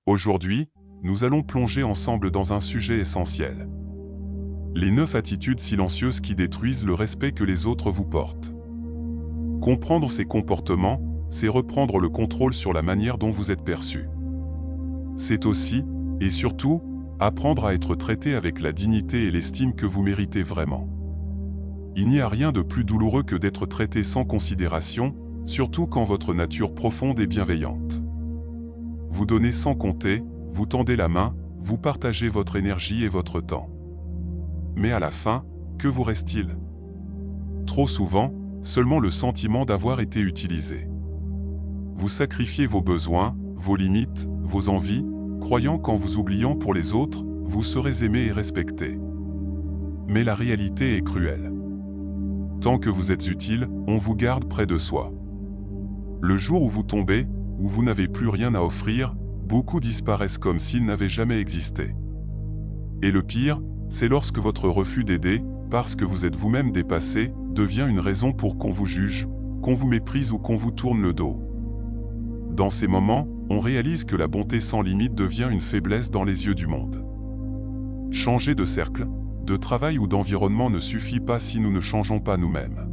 Aujourd'hui, nous allons plonger ensemble dans un sujet essentiel. Les 9 attitudes silencieuses qui détruisent le respect que les autres vous portent. Comprendre ces comportements, c'est reprendre le contrôle sur la manière dont vous êtes perçu. C'est aussi, et surtout, apprendre à être traité avec la dignité et l'estime que vous méritez vraiment. Il n'y a rien de plus douloureux que d'être traité sans considération, surtout quand votre nature profonde est bienveillante. Vous donnez sans compter, vous tendez la main, vous partagez votre énergie et votre temps. Mais à la fin, que vous reste-t-il? Trop souvent, seulement le sentiment d'avoir été utilisé. Vous sacrifiez vos besoins, vos limites, vos envies, croyant qu'en vous oubliant pour les autres, vous serez aimé et respecté. Mais la réalité est cruelle. Tant que vous êtes utile, on vous garde près de soi. Le jour où vous tombez, où vous n'avez plus rien à offrir, beaucoup disparaissent comme s'ils n'avaient jamais existé. Et le pire, c'est lorsque votre refus d'aider, parce que vous êtes vous-même dépassé, devient une raison pour qu'on vous juge, qu'on vous méprise ou qu'on vous tourne le dos. Dans ces moments, on réalise que la bonté sans limite devient une faiblesse dans les yeux du monde. Changer de cercle, de travail ou d'environnement ne suffit pas si nous ne changeons pas nous-mêmes.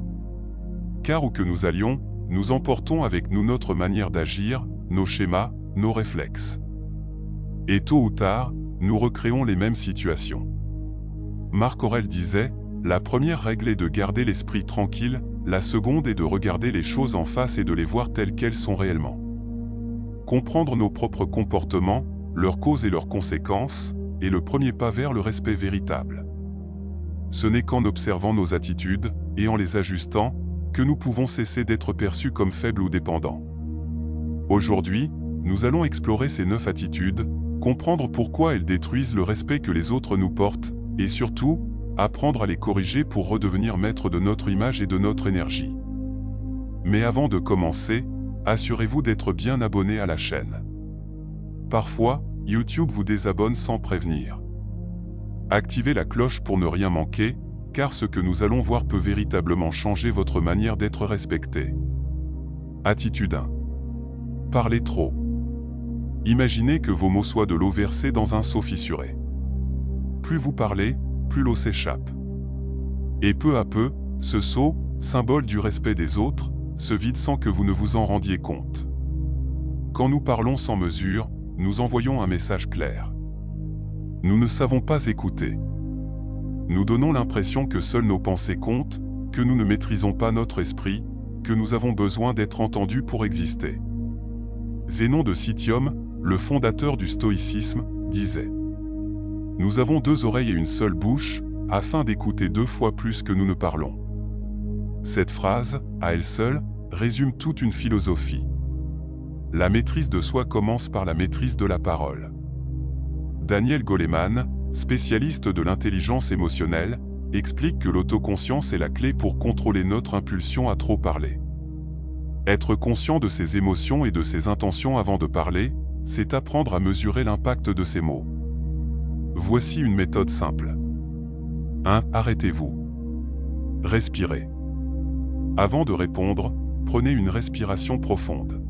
Car où que nous allions, nous emportons avec nous notre manière d'agir, nos schémas, nos réflexes. Et tôt ou tard, nous recréons les mêmes situations. Marc Aurèle disait, « La première règle est de garder l'esprit tranquille, la seconde est de regarder les choses en face et de les voir telles qu'elles sont réellement. » Comprendre nos propres comportements, leurs causes et leurs conséquences, est le premier pas vers le respect véritable. Ce n'est qu'en observant nos attitudes, et en les ajustant, que nous pouvons cesser d'être perçus comme faibles ou dépendants. Aujourd'hui, nous allons explorer ces 9 attitudes, comprendre pourquoi elles détruisent le respect que les autres nous portent, et surtout, apprendre à les corriger pour redevenir maître de notre image et de notre énergie. Mais avant de commencer, assurez-vous d'être bien abonné à la chaîne. Parfois, YouTube vous désabonne sans prévenir. Activez la cloche pour ne rien manquer, car ce que nous allons voir peut véritablement changer votre manière d'être respecté. Attitude 1. Parlez trop. Imaginez que vos mots soient de l'eau versée dans un seau fissuré. Plus vous parlez, plus l'eau s'échappe. Et peu à peu, ce seau, symbole du respect des autres, se vide sans que vous ne vous en rendiez compte. Quand nous parlons sans mesure, nous envoyons un message clair. Nous ne savons pas écouter. Nous donnons l'impression que seules nos pensées comptent, que nous ne maîtrisons pas notre esprit, que nous avons besoin d'être entendus pour exister. Zénon de Citium, le fondateur du stoïcisme, disait « Nous avons 2 oreilles et une seule bouche, afin d'écouter 2 fois plus que nous ne parlons. » Cette phrase, à elle seule, résume toute une philosophie. La maîtrise de soi commence par la maîtrise de la parole. Daniel Goleman, spécialiste de l'intelligence émotionnelle, explique que l'autoconscience est la clé pour contrôler notre impulsion à trop parler. Être conscient de ses émotions et de ses intentions avant de parler, c'est apprendre à mesurer l'impact de ses mots. Voici une méthode simple. 1. Arrêtez-vous. Respirez. Avant de répondre, prenez une respiration profonde.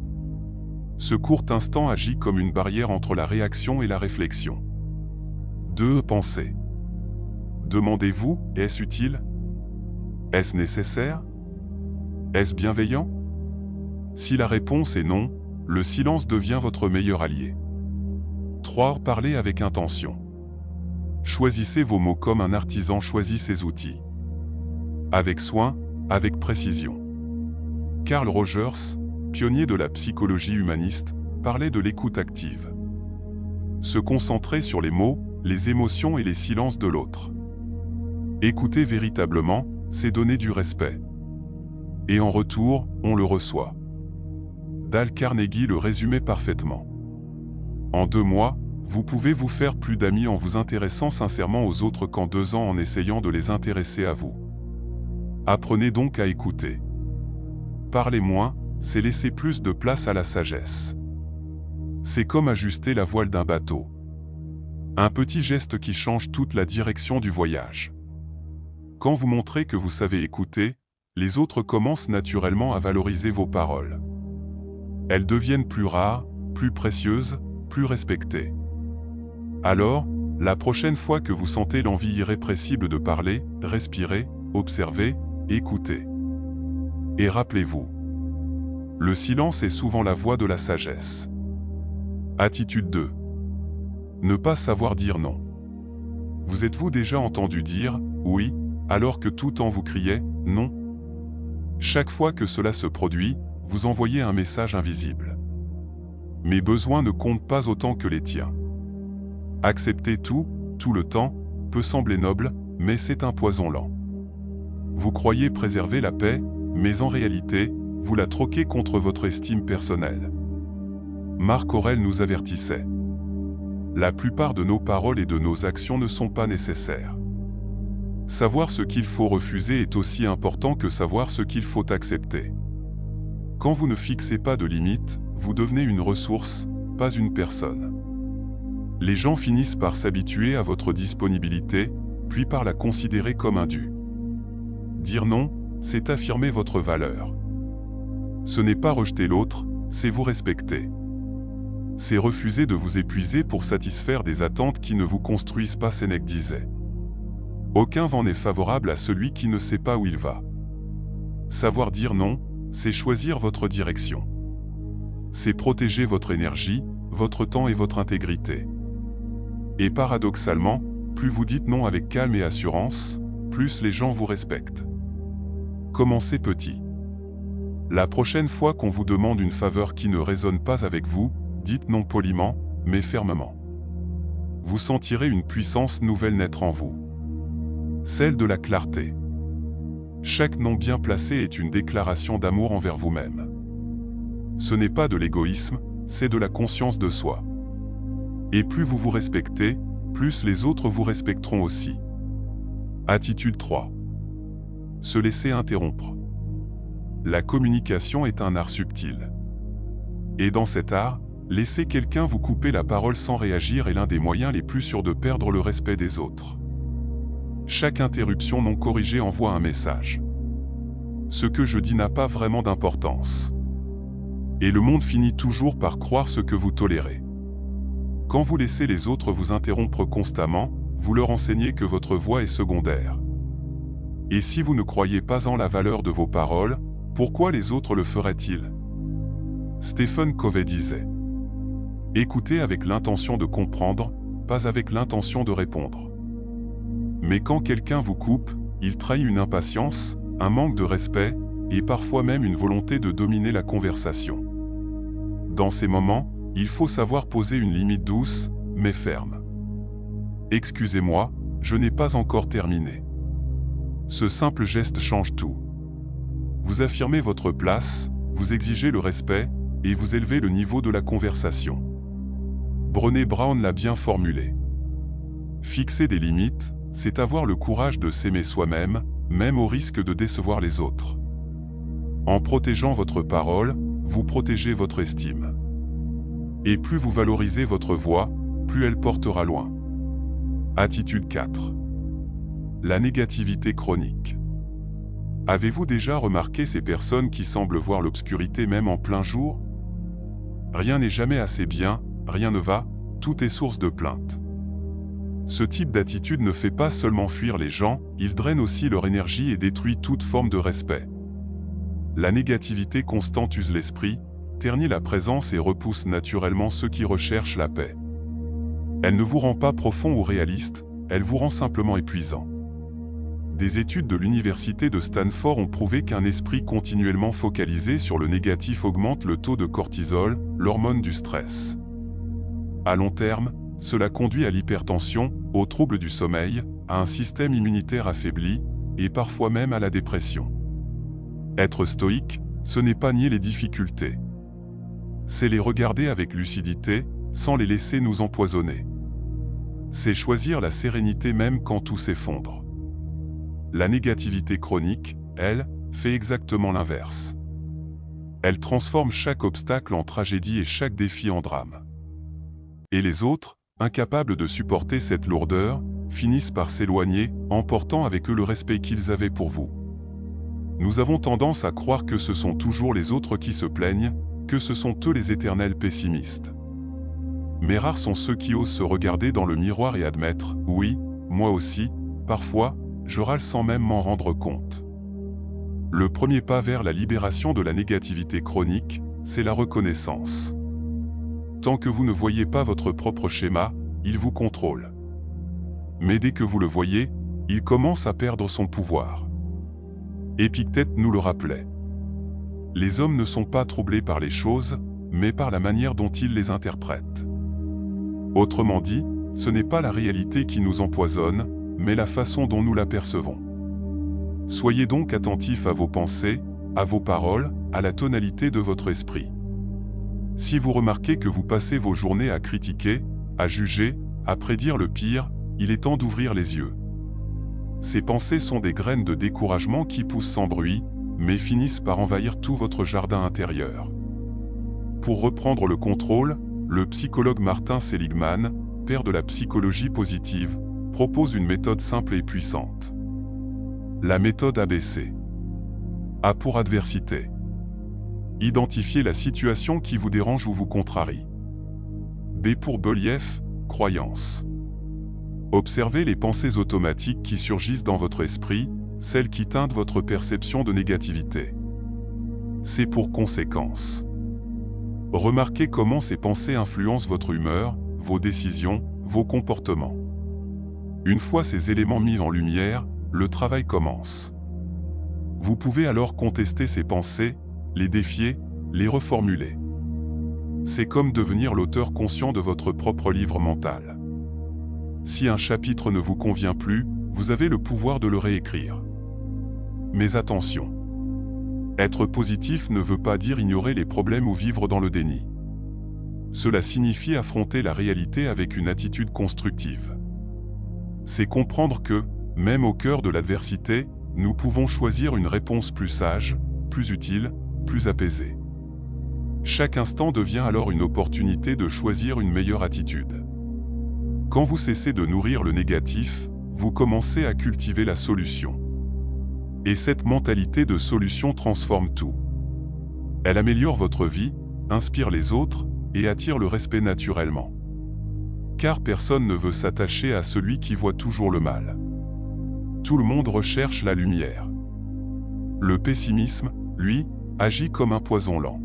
Ce court instant agit comme une barrière entre la réaction et la réflexion. 2. Pensez. Demandez-vous, est-ce utile? Est-ce nécessaire? Est-ce bienveillant? Si la réponse est non, le silence devient votre meilleur allié. 3. Parlez avec intention. Choisissez vos mots comme un artisan choisit ses outils. Avec soin, avec précision. Carl Rogers, pionnier de la psychologie humaniste, parlait de l'écoute active. Se concentrer sur les mots, les émotions et les silences de l'autre. Écouter véritablement, c'est donner du respect. Et en retour, on le reçoit. Dale Carnegie le résumait parfaitement. En 2 mois, vous pouvez vous faire plus d'amis en vous intéressant sincèrement aux autres qu'en 2 ans en essayant de les intéresser à vous. Apprenez donc à écouter. Parler moins, c'est laisser plus de place à la sagesse. C'est comme ajuster la voile d'un bateau. Un petit geste qui change toute la direction du voyage. Quand vous montrez que vous savez écouter, les autres commencent naturellement à valoriser vos paroles. Elles deviennent plus rares, plus précieuses, plus respecté. Alors, la prochaine fois que vous sentez l'envie irrépressible de parler, respirez, observez, écoutez. Et rappelez-vous, le silence est souvent la voix de la sagesse. Attitude 2. Ne pas savoir dire non. Vous êtes-vous déjà entendu dire « oui » alors que tout en vous criait « non ». Chaque fois que cela se produit, vous envoyez un message invisible. Mes besoins ne comptent pas autant que les tiens. Accepter tout le temps, peut sembler noble, mais c'est un poison lent. Vous croyez préserver la paix, mais en réalité, vous la troquez contre votre estime personnelle. Marc Aurèle nous avertissait. La plupart de nos paroles et de nos actions ne sont pas nécessaires. Savoir ce qu'il faut refuser est aussi important que savoir ce qu'il faut accepter. Quand vous ne fixez pas de limites, vous devenez une ressource, pas une personne. Les gens finissent par s'habituer à votre disponibilité, puis par la considérer comme un dû. Dire non, c'est affirmer votre valeur. Ce n'est pas rejeter l'autre, c'est vous respecter. C'est refuser de vous épuiser pour satisfaire des attentes qui ne vous construisent pas, Sénèque disait. Aucun vent n'est favorable à celui qui ne sait pas où il va. Savoir dire non, c'est choisir votre direction. C'est protéger votre énergie, votre temps et votre intégrité. Et paradoxalement, plus vous dites non avec calme et assurance, plus les gens vous respectent. Commencez petit. La prochaine fois qu'on vous demande une faveur qui ne résonne pas avec vous, dites non poliment, mais fermement. Vous sentirez une puissance nouvelle naître en vous. Celle de la clarté. Chaque non bien placé est une déclaration d'amour envers vous-même. Ce n'est pas de l'égoïsme, c'est de la conscience de soi. Et plus vous vous respectez, plus les autres vous respecteront aussi. Attitude 3. Se laisser interrompre. La communication est un art subtil. Et dans cet art, laisser quelqu'un vous couper la parole sans réagir est l'un des moyens les plus sûrs de perdre le respect des autres. Chaque interruption non corrigée envoie un message. Ce que je dis n'a pas vraiment d'importance. Et le monde finit toujours par croire ce que vous tolérez. Quand vous laissez les autres vous interrompre constamment, vous leur enseignez que votre voix est secondaire. Et si vous ne croyez pas en la valeur de vos paroles, pourquoi les autres le feraient-ils? Stephen Covey disait. Écoutez avec l'intention de comprendre, pas avec l'intention de répondre. Mais quand quelqu'un vous coupe, il trahit une impatience, un manque de respect, et parfois même une volonté de dominer la conversation. Dans ces moments, il faut savoir poser une limite douce, mais ferme. Excusez-moi, je n'ai pas encore terminé. Ce simple geste change tout. Vous affirmez votre place, vous exigez le respect, et vous élevez le niveau de la conversation. Brené Brown l'a bien formulé. Fixer des limites, c'est avoir le courage de s'aimer soi-même, même au risque de décevoir les autres. En protégeant votre parole, vous protégez votre estime. Et plus vous valorisez votre voix, plus elle portera loin. Attitude 4. La négativité chronique. Avez-vous déjà remarqué ces personnes qui semblent voir l'obscurité même en plein jour? Rien n'est jamais assez bien, rien ne va, tout est source de plainte. Ce type d'attitude ne fait pas seulement fuir les gens, il draine aussi leur énergie et détruit toute forme de respect. La négativité constante use l'esprit, ternit la présence et repousse naturellement ceux qui recherchent la paix. Elle ne vous rend pas profond ou réaliste, elle vous rend simplement épuisant. Des études de l'université de Stanford ont prouvé qu'un esprit continuellement focalisé sur le négatif augmente le taux de cortisol, l'hormone du stress. À long terme, cela conduit à l'hypertension, aux troubles du sommeil, à un système immunitaire affaibli, et parfois même à la dépression. Être stoïque, ce n'est pas nier les difficultés. C'est les regarder avec lucidité, sans les laisser nous empoisonner. C'est choisir la sérénité même quand tout s'effondre. La négativité chronique, elle, fait exactement l'inverse. Elle transforme chaque obstacle en tragédie et chaque défi en drame. Et les autres, incapables de supporter cette lourdeur, finissent par s'éloigner, emportant avec eux le respect qu'ils avaient pour vous. Nous avons tendance à croire que ce sont toujours les autres qui se plaignent, que ce sont eux les éternels pessimistes. Mais rares sont ceux qui osent se regarder dans le miroir et admettre « Oui, moi aussi, parfois, je râle sans même m'en rendre compte ». Le premier pas vers la libération de la négativité chronique, c'est la reconnaissance. Tant que vous ne voyez pas votre propre schéma, il vous contrôle. Mais dès que vous le voyez, il commence à perdre son pouvoir. Épictète nous le rappelait. Les hommes ne sont pas troublés par les choses, mais par la manière dont ils les interprètent. Autrement dit, ce n'est pas la réalité qui nous empoisonne, mais la façon dont nous la percevons. Soyez donc attentifs à vos pensées, à vos paroles, à la tonalité de votre esprit. Si vous remarquez que vous passez vos journées à critiquer, à juger, à prédire le pire, il est temps d'ouvrir les yeux. Ces pensées sont des graines de découragement qui poussent sans bruit, mais finissent par envahir tout votre jardin intérieur. Pour reprendre le contrôle, le psychologue Martin Seligman, père de la psychologie positive, propose une méthode simple et puissante. La méthode ABC. A pour adversité. Identifiez la situation qui vous dérange ou vous contrarie. B pour relief, croyance. Observez les pensées automatiques qui surgissent dans votre esprit, celles qui teintent votre perception de négativité. C pour conséquence. Remarquez comment ces pensées influencent votre humeur, vos décisions, vos comportements. Une fois ces éléments mis en lumière, le travail commence. Vous pouvez alors contester ces pensées, les défier, les reformuler. C'est comme devenir l'auteur conscient de votre propre livre mental. Si un chapitre ne vous convient plus, vous avez le pouvoir de le réécrire. Mais attention! Être positif ne veut pas dire ignorer les problèmes ou vivre dans le déni. Cela signifie affronter la réalité avec une attitude constructive. C'est comprendre que, même au cœur de l'adversité, nous pouvons choisir une réponse plus sage, plus utile, plus apaisée. Chaque instant devient alors une opportunité de choisir une meilleure attitude. Quand vous cessez de nourrir le négatif, vous commencez à cultiver la solution. Et cette mentalité de solution transforme tout. Elle améliore votre vie, inspire les autres, et attire le respect naturellement. Car personne ne veut s'attacher à celui qui voit toujours le mal. Tout le monde recherche la lumière. Le pessimisme, lui, agit comme un poison lent.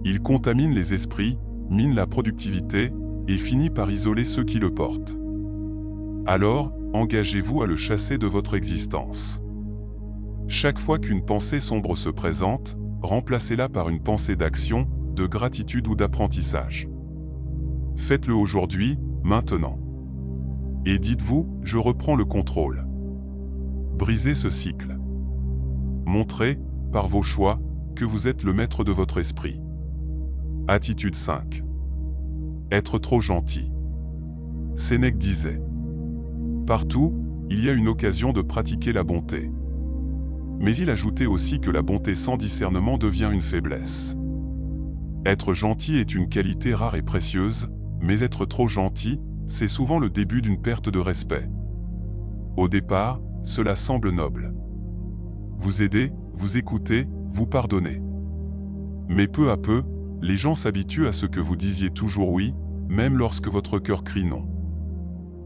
Il contamine les esprits, mine la productivité, et finit par isoler ceux qui le portent. Alors, engagez-vous à le chasser de votre existence. Chaque fois qu'une pensée sombre se présente, remplacez-la par une pensée d'action, de gratitude ou d'apprentissage. Faites-le aujourd'hui, maintenant. Et dites-vous, je reprends le contrôle. Brisez ce cycle. Montrez, par vos choix, que vous êtes le maître de votre esprit. Attitude 5. Être trop gentil. Sénèque disait: partout, il y a une occasion de pratiquer la bonté. Mais il ajoutait aussi que la bonté sans discernement devient une faiblesse. Être gentil est une qualité rare et précieuse, mais être trop gentil, c'est souvent le début d'une perte de respect. Au départ, cela semble noble. Vous aidez, vous écoutez, vous pardonnez. Mais peu à peu, les gens s'habituent à ce que vous disiez toujours oui, même lorsque votre cœur crie non.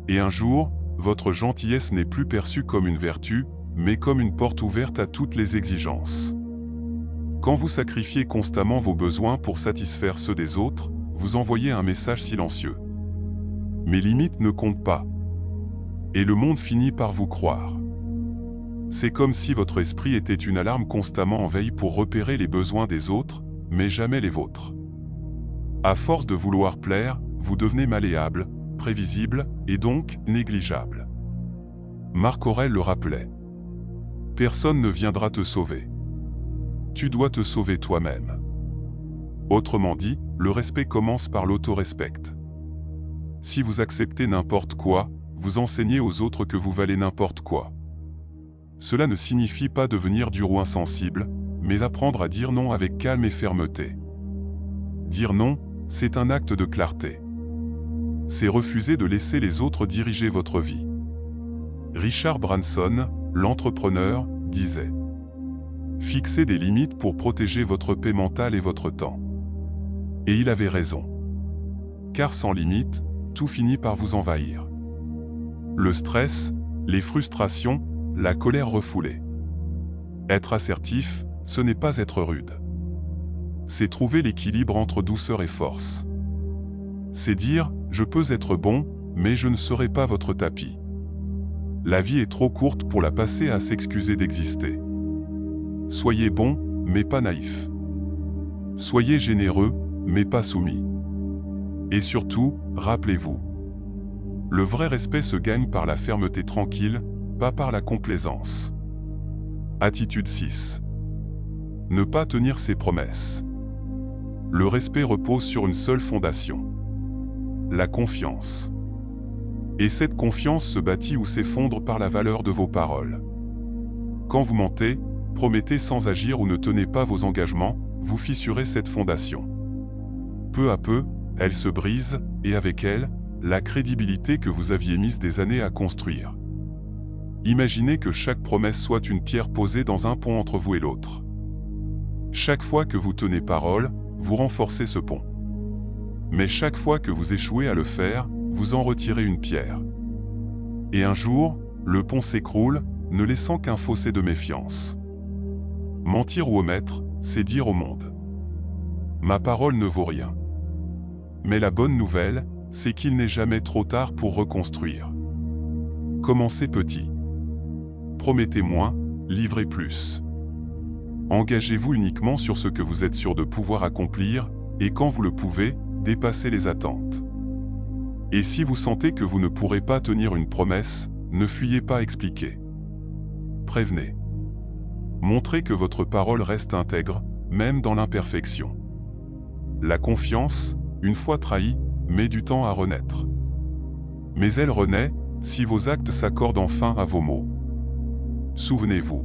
Et un jour, votre gentillesse n'est plus perçue comme une vertu, mais comme une porte ouverte à toutes les exigences. Quand vous sacrifiez constamment vos besoins pour satisfaire ceux des autres, vous envoyez un message silencieux. Mes limites ne comptent pas. Et le monde finit par vous croire. C'est comme si votre esprit était une alarme constamment en veille pour repérer les besoins des autres, mais jamais les vôtres. À force de vouloir plaire, vous devenez malléable, prévisible, et donc négligeable. Marc Aurèle le rappelait. Personne ne viendra te sauver. Tu dois te sauver toi-même. Autrement dit, le respect commence par l'autorespect. Si vous acceptez n'importe quoi, vous enseignez aux autres que vous valez n'importe quoi. Cela ne signifie pas devenir dur ou insensible, mais apprendre à dire non avec calme et fermeté. Dire non, c'est un acte de clarté. C'est refuser de laisser les autres diriger votre vie. Richard Branson, l'entrepreneur, disait: fixez des limites pour protéger votre paix mentale et votre temps. Et il avait raison. car sans limite, tout finit par vous envahir. Le stress, les frustrations, la colère refoulée. Être assertif, ce n'est pas être rude. C'est trouver l'équilibre entre douceur et force. C'est dire, je peux être bon, mais je ne serai pas votre tapis. La vie est trop courte pour la passer à s'excuser d'exister. Soyez bon, mais pas naïf. Soyez généreux, mais pas soumis. Et surtout, rappelez-vous. Le vrai respect se gagne par la fermeté tranquille, pas par la complaisance. Attitude 6. Ne pas tenir ses promesses. Le respect repose sur une seule fondation. La confiance. Et cette confiance se bâtit ou s'effondre par la valeur de vos paroles. Quand vous mentez, promettez sans agir ou ne tenez pas vos engagements, vous fissurez cette fondation. Peu à peu, elle se brise, et avec elle, la crédibilité que vous aviez mise des années à construire. Imaginez que chaque promesse soit une pierre posée dans un pont entre vous et l'autre. Chaque fois que vous tenez parole, vous renforcez ce pont. Mais chaque fois que vous échouez à le faire, vous en retirez une pierre. Et un jour, le pont s'écroule, ne laissant qu'un fossé de méfiance. Mentir ou omettre, c'est dire au monde: ma parole ne vaut rien. Mais la bonne nouvelle, c'est qu'il n'est jamais trop tard pour reconstruire. Commencez petit. Promettez moins, livrez plus. Engagez-vous uniquement sur ce que vous êtes sûr de pouvoir accomplir, et quand vous le pouvez, dépassez les attentes. Et si vous sentez que vous ne pourrez pas tenir une promesse, ne fuyez pas expliquer. Prévenez. Montrez que votre parole reste intègre, même dans l'imperfection. La confiance, une fois trahie, met du temps à renaître. Mais elle renaît, si vos actes s'accordent enfin à vos mots. Souvenez-vous.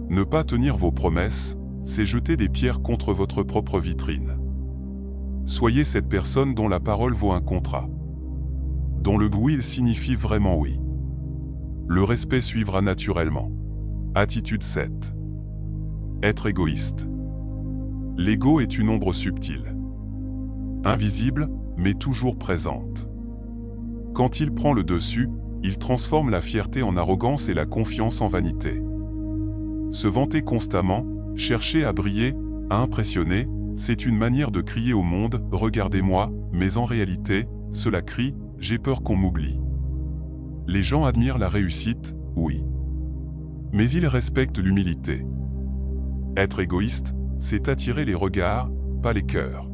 Ne pas tenir vos promesses, c'est jeter des pierres contre votre propre vitrine. Soyez cette personne dont la parole vaut un contrat. Dont le oui signifie vraiment oui. Le respect suivra naturellement. Attitude 7. Être égoïste. L'ego est une ombre subtile. Invisible, mais toujours présente. Quand il prend le dessus, il transforme la fierté en arrogance et la confiance en vanité. Se vanter constamment, chercher à briller, à impressionner, c'est une manière de crier au monde « Regardez-moi », mais en réalité, cela crie « J'ai peur qu'on m'oublie ». Les gens admirent la réussite, oui. Mais ils respectent l'humilité. Être égoïste, c'est attirer les regards, pas les cœurs.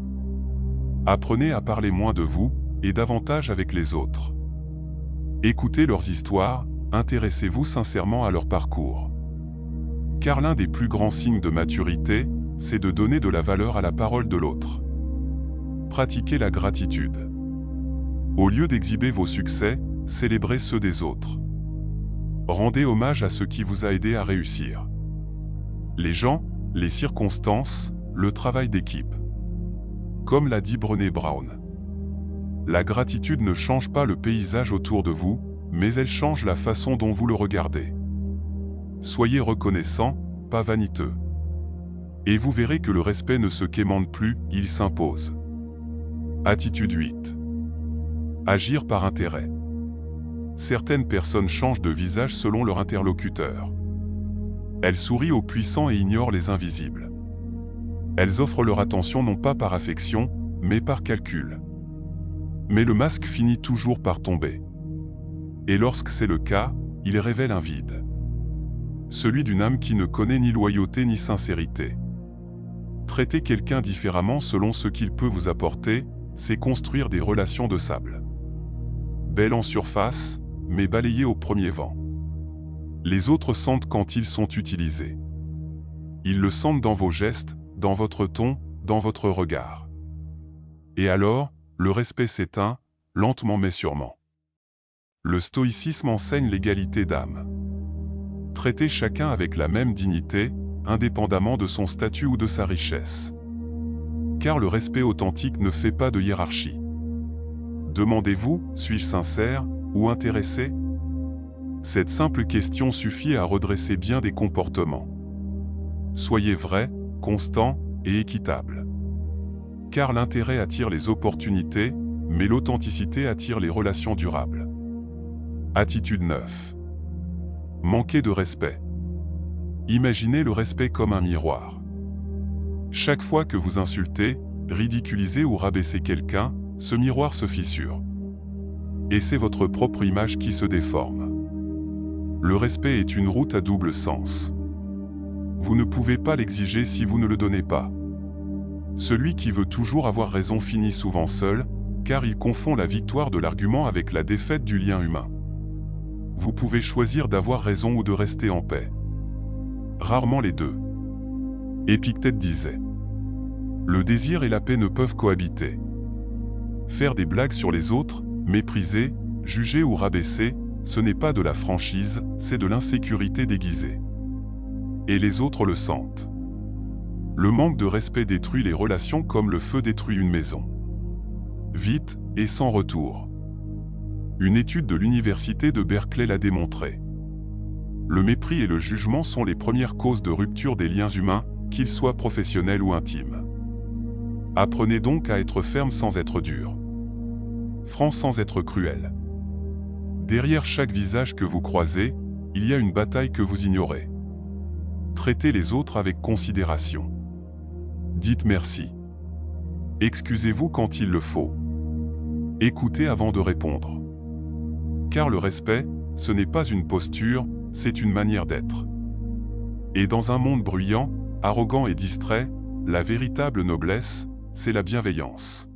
Apprenez à parler moins de vous, et davantage avec les autres. Écoutez leurs histoires, intéressez-vous sincèrement à leur parcours. Car l'un des plus grands signes de maturité, c'est de donner de la valeur à la parole de l'autre. Pratiquez la gratitude. Au lieu d'exhiber vos succès, célébrez ceux des autres. Rendez hommage à ce qui vous a aidé à réussir. Les gens, les circonstances, le travail d'équipe. Comme l'a dit Brené Brown. La gratitude ne change pas le paysage autour de vous, mais elle change la façon dont vous le regardez. Soyez reconnaissant, pas vaniteux. Et vous verrez que le respect ne se quémande plus, il s'impose. Attitude 8. Agir par intérêt. Certaines personnes changent de visage selon leur interlocuteur. Elles sourient aux puissants et ignorent les invisibles. Elles offrent leur attention non pas par affection, mais par calcul. Mais le masque finit toujours par tomber. Et lorsque c'est le cas, il révèle un vide. Celui d'une âme qui ne connaît ni loyauté ni sincérité. Traiter quelqu'un différemment selon ce qu'il peut vous apporter, c'est construire des relations de sable. Belles en surface, mais balayées au premier vent. Les autres sentent quand ils sont utilisés. Ils le sentent dans vos gestes, dans votre ton, dans votre regard. Et alors, le respect s'éteint, lentement mais sûrement. Le stoïcisme enseigne l'égalité d'âme. Traitez chacun avec la même dignité, indépendamment de son statut ou de sa richesse. Car le respect authentique ne fait pas de hiérarchie. Demandez-vous, suis-je sincère ou intéressé? Cette simple question suffit à redresser bien des comportements. Soyez vrai, constant et équitable. Car l'intérêt attire les opportunités, mais l'authenticité attire les relations durables. Attitude 9. Manquer de respect. Imaginez le respect comme un miroir. Chaque fois que vous insultez, ridiculisez ou rabaissez quelqu'un, ce miroir se fissure. Et c'est votre propre image qui se déforme. Le respect est une route à double sens. Vous ne pouvez pas l'exiger si vous ne le donnez pas. Celui qui veut toujours avoir raison finit souvent seul, car il confond la victoire de l'argument avec la défaite du lien humain. Vous pouvez choisir d'avoir raison ou de rester en paix. Rarement les deux. Épictète disait: le désir et la paix ne peuvent cohabiter. Faire des blagues sur les autres, mépriser, juger ou rabaisser, ce n'est pas de la franchise, c'est de l'insécurité déguisée. Et les autres le sentent. Le manque de respect détruit les relations comme le feu détruit une maison. Vite et sans retour. Une étude de l'université de Berkeley l'a démontré. Le mépris et le jugement sont les premières causes de rupture des liens humains, qu'ils soient professionnels ou intimes. Apprenez donc à être ferme sans être dur. Franc sans être cruel. Derrière chaque visage que vous croisez, il y a une bataille que vous ignorez. Traitez les autres avec considération. Dites merci. Excusez-vous quand il le faut. Écoutez avant de répondre. Car le respect, ce n'est pas une posture, c'est une manière d'être. Et dans un monde bruyant, arrogant et distrait, la véritable noblesse, c'est la bienveillance.